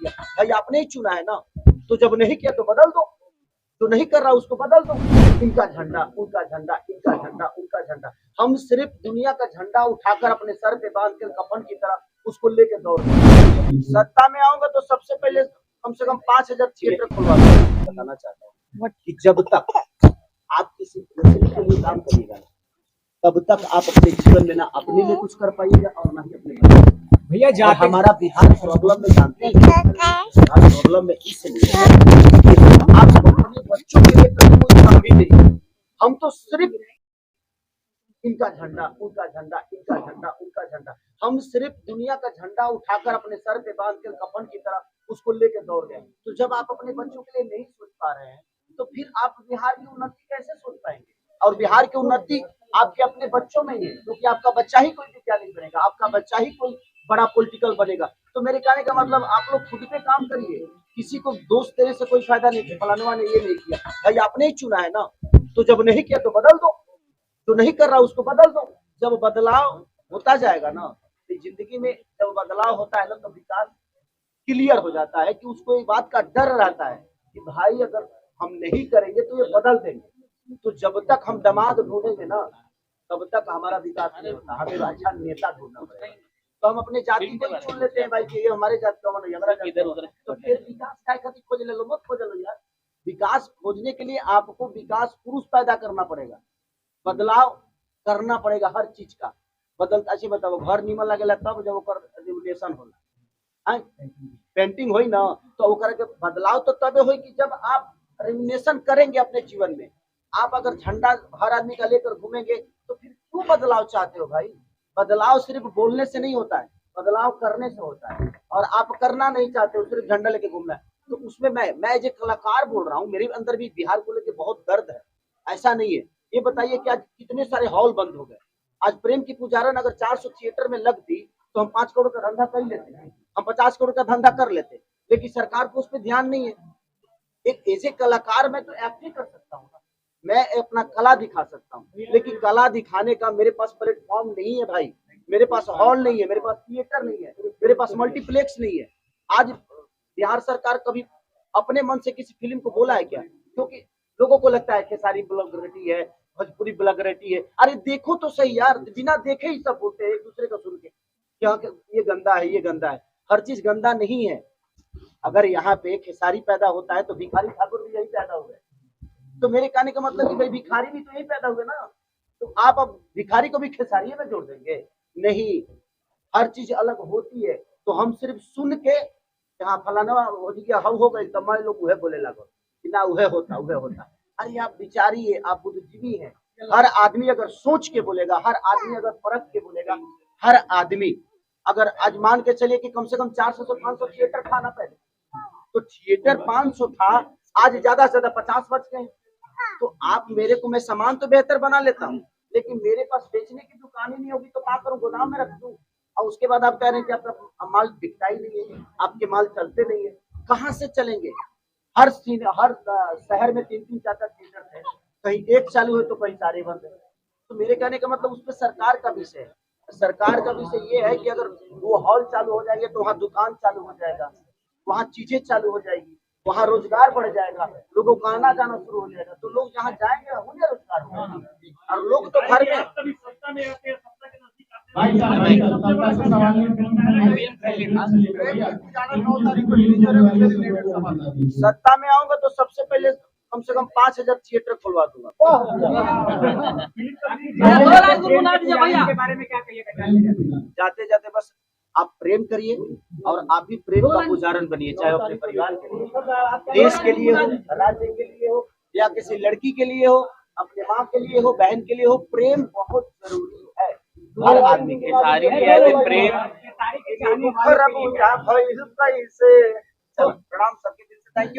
किया भाई, आपने ही चुना है ना, तो जब नहीं किया तो बदल दो, जो नहीं कर रहा उसको बदल दो। इनका झंडा उनका झंडा, इनका झंडा उनका झंडा, हम सिर्फ दुनिया का झंडा उठाकर अपने सर पे बांध कर कफन की तरह उसको लेके दौड़ रहे। सत्ता में आऊंगा तो सबसे पहले कम से कम 5,000 थिएटर खुलवा बताना चाहता हूँ कि जब तक आप किसी दूसरे के लिए काम करिएगा तब तक आप अपने जीवन में ना अपने लिए कुछ कर पाइएगा और ना ही अपने भैया। हमारा बिहार प्रॉब्लम में जानते हैं, बिहार प्रॉब्लम में इसलिए आप अपने बच्चों के लिए कभी कोई काम भी नहीं, हम तो सिर्फ इनका झंडा उनका झंडा, इनका झंडा उनका झंडा, हम सिर्फ दुनिया का झंडा उठाकर अपने सर पे बांध कर कफन की तरह उसको लेकर दौड़ गए। तो जब आप अपने बच्चों के लिए नहीं सोच पा रहे हैं तो फिर आप बिहार की उन्नति कैसे सोच पाएंगे? और बिहार की उन्नति आपके अपने बच्चों में ही है, क्योंकि आपका बच्चा ही कोई वैज्ञानिक बनेगा, आपका बच्चा ही कोई बड़ा पॉलिटिकल बनेगा। तो मेरे कहने का मतलब आप लोग खुद पे काम करिए, किसी को दोष देने से कोई फायदा नहीं। फलाना ने ये नहीं किया भाई, आपने ही चुना है ना, तो जब नहीं किया तो बदल दो, जो नहीं कर रहा उसको बदल दो। जब बदलाव होता जाएगा ना, तो जिंदगी में जब बदलाव होता है ना तो विकास क्लियर हो जाता है कि उसको एक बात का डर रहता है कि भाई अगर हम नहीं करेंगे तो ये बदल देंगे। तो जब तक हम दामाद ढूंढेंगे ना तब तक हमारा विकास नहीं होता, हमें अच्छा नेता ढूंढना पड़ेगा। तो हम अपने जाति को ही चुन लेते हैं भाई कि ये हमारे जाति का मन, हमारा इधर उधर, तो फिर विकास काय खातिर खोज ले लो, मत खोज लो यार। विकास खोजने के लिए आपको विकास पुरुष पैदा करना पड़ेगा, बदलाव करना पड़ेगा हर चीज का। बदल अच्छी बताओ, घर नीमन लगेला तब जब ओकर रेगुलेशन होला, पेंटिंग होई ना तो ओकर के बदलाव तो तबे होई कि जब आप रेगुलेशन करेंगे अपने जीवन में। आप अगर झंडा हर आदमी का लेकर घूमेंगे तो फिर क्यों बदलाव चाहते हो भाई? बदलाव सिर्फ बोलने से नहीं होता है, बदलाव करने से होता है, और आप करना नहीं चाहते हो, सिर्फ झंडा लेके घूमना है। तो उसमें मैं जो कलाकार बोल रहा हूँ, मेरे अंदर भी बिहार को लेकर बहुत दर्द है, ऐसा नहीं है। ये बताइए कि आज कितने सारे हॉल बंद हो गए। आज प्रेम की पुजारन अगर 400 थिएटर में लगती तो हम 5 करोड़ का धंधा कर लेते, हम 50 करोड़ का धंधा कर लेते, लेकिन सरकार को उस पर ध्यान नहीं है। एक ऐसे कलाकार मैं तो एक्टिंग कर सकता हूँ, मैं अपना कला दिखा सकता हूँ, लेकिन कला दिखाने का मेरे पास प्लेटफॉर्म नहीं है भाई, मेरे पास हॉल नहीं है, मेरे पास थिएटर नहीं है, मेरे पास मल्टीप्लेक्स नहीं है। आज बिहार सरकार कभी अपने मन से किसी फिल्म को बोला है क्या? क्योंकि लोगों को लगता है खेसारी ब्लॉगरेटी है, भोजपुरी ब्लॉगरेटी है। अरे देखो तो सही यार, बिना देखे ही सब बोलते हैं एक दूसरे को सुन के, ये गंदा है, ये गंदा है। हर चीज गंदा नहीं है। अगर यहाँ पे खेसारी पैदा होता है तो भिखारी ठाकुर भी यही पैदा हुए। तो मेरे कहने का मतलब कि भाई भिखारी भी तो यही पैदा हुए ना, तो आप अब भिखारी को भी खेसारी में जोड़ देंगे? नहीं, हर चीज अलग होती है। तो हम सिर्फ सुन के यहाँ फलाना हो गया, हम हो गए तब लोग वह बोले लगो कि ना वह होता वह होता। अरे आप विचारिए, आप बुद्धिजीवी हैं। हर आदमी अगर सोच के बोलेगा, हर आदमी अगर परख के बोलेगा, हर आदमी अगर आज मान के चलिए कि कम से कम 400 से 500 थिएटर था ना पहले, तो थिएटर 500 था, आज ज्यादा से ज्यादा 50 बच गए। तो आप मेरे को, मैं सामान तो बेहतर बना लेता हूँ, लेकिन मेरे पास बेचने की दुकान ही नहीं होगी तो क्या करूँ, गोदाम में रख दूँ। और उसके बाद आप कह रहे हैं कि आपका माल बिकता ही नहीं है, आपके माल चलते नहीं है, कहाँ से चलेंगे? हर शहर में 3-3 4-4 थिएटर है, कहीं एक चालू है तो कहीं सारे बंद है। तो मेरे कहने का मतलब उस पर सरकार का विषय है। सरकार का विषय ये है कि अगर वो हॉल चालू हो जाएंगे तो वहाँ दुकान चालू हो जाएगा, वहाँ चीजें चालू हो जाएगी, वहाँ रोजगार बढ़ जाएगा, लोगों का आना जाना शुरू हो जाएगा। तो लोग जहाँ जाएंगे उन्हें रोजगार होगा, और लोग तो घर में सत्ता में आऊंगा तो सबसे पहले कम से कम 5,000 थिएटर खुलवा दूंगा। जाते जाते बस आप प्रेम करिए, और आप भी प्रेम का पुजारन बनिए, चाहे अपने परिवार के लिए, देश के लिए हो, राज्य के लिए हो, या किसी लड़की के लिए हो, अपने माँ के लिए हो, बहन के लिए हो। प्रेम बहुत जरूरी है हर आदमी के। सारी प्रेम प्रणाम सबके दिल से, थैंक यू।